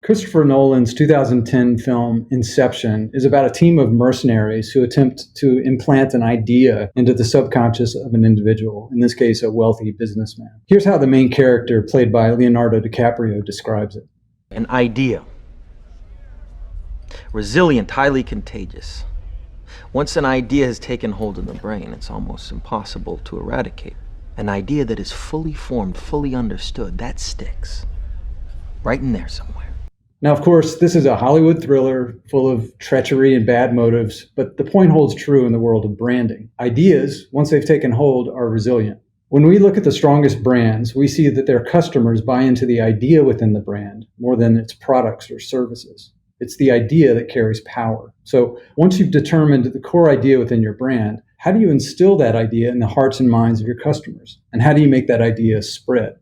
Christopher Nolan's 2010 film Inception is about a team of mercenaries who attempt to implant an idea into the subconscious of an individual, in this case, a wealthy businessman. Here's how the main character, played by Leonardo DiCaprio, describes it. An idea. Resilient, highly contagious. Once an idea has taken hold in the brain, it's almost impossible to eradicate. An idea that is fully formed, fully understood, that sticks. Right in there somewhere. Now, of course, this is a Hollywood thriller full of treachery and bad motives, but the point holds true in the world of branding. Ideas, once they've taken hold, are resilient. When we look at the strongest brands, we see that their customers buy into the idea within the brand more than its products or services. It's the idea that carries power. So once you've determined the core idea within your brand, how do you instill that idea in the hearts and minds of your customers? And how do you make that idea spread?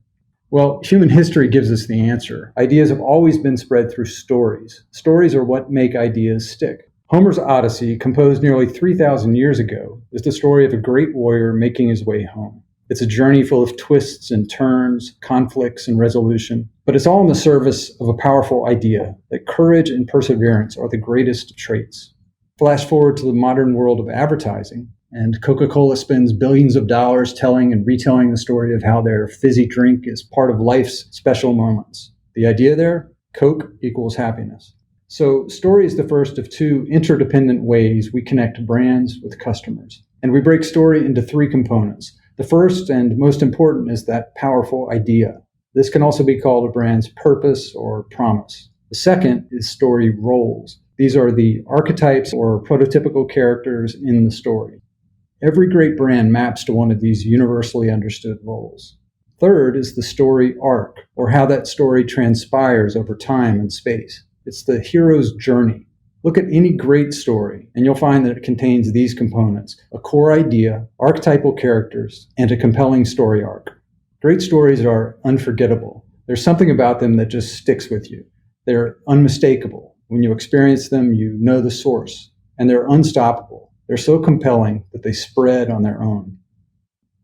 Well, human history gives us the answer. Ideas have always been spread through stories. Stories are what make ideas stick. Homer's Odyssey, composed nearly 3,000 years ago, is the story of a great warrior making his way home. It's a journey full of twists and turns, conflicts and resolution, but it's all in the service of a powerful idea that courage and perseverance are the greatest traits. Flash forward to the modern world of advertising, and Coca-Cola spends billions of dollars telling and retelling the story of how their fizzy drink is part of life's special moments. The idea there? Coke equals happiness. So story is the first of two interdependent ways we connect brands with customers. And we break story into three components. The first and most important is that powerful idea. This can also be called a brand's purpose or promise. The second is story roles. These are the archetypes or prototypical characters in the story. Every great brand maps to one of these universally understood roles. Third is the story arc, or how that story transpires over time and space. It's the hero's journey. Look at any great story, and you'll find that it contains these components: a core idea, archetypal characters, and a compelling story arc. Great stories are unforgettable. There's something about them that just sticks with you. They're unmistakable. When you experience them, you know the source, and they're unstoppable. They're so compelling that they spread on their own.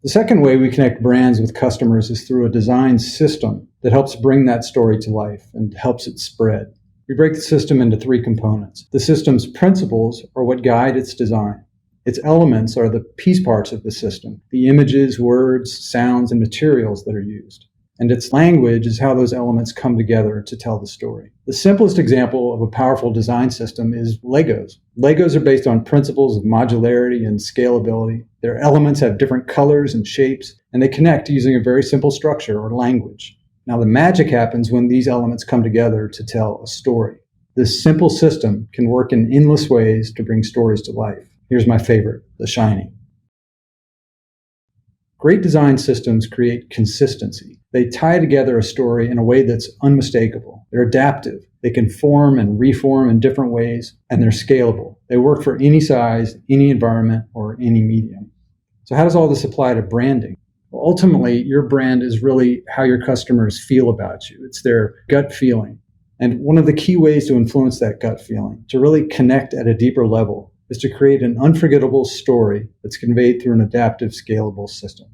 The second way we connect brands with customers is through a design system that helps bring that story to life and helps it spread. We break the system into three components. The system's principles are what guide its design. Its elements are the piece parts of the system, the images, words, sounds, and materials that are used. And its language is how those elements come together to tell the story. The simplest example of a powerful design system is Legos. Legos are based on principles of modularity and scalability. Their elements have different colors and shapes, and they connect using a very simple structure or language. Now, the magic happens when these elements come together to tell a story. This simple system can work in endless ways to bring stories to life. Here's my favorite, The Shining. Great design systems create consistency. They tie together a story in a way that's unmistakable. They're adaptive. They can form and reform in different ways, and they're scalable. They work for any size, any environment, or any medium. So how does all this apply to branding? Well, ultimately, your brand is really how your customers feel about you. It's their gut feeling. And one of the key ways to influence that gut feeling, to really connect at a deeper level, is to create an unforgettable story that's conveyed through an adaptive, scalable system.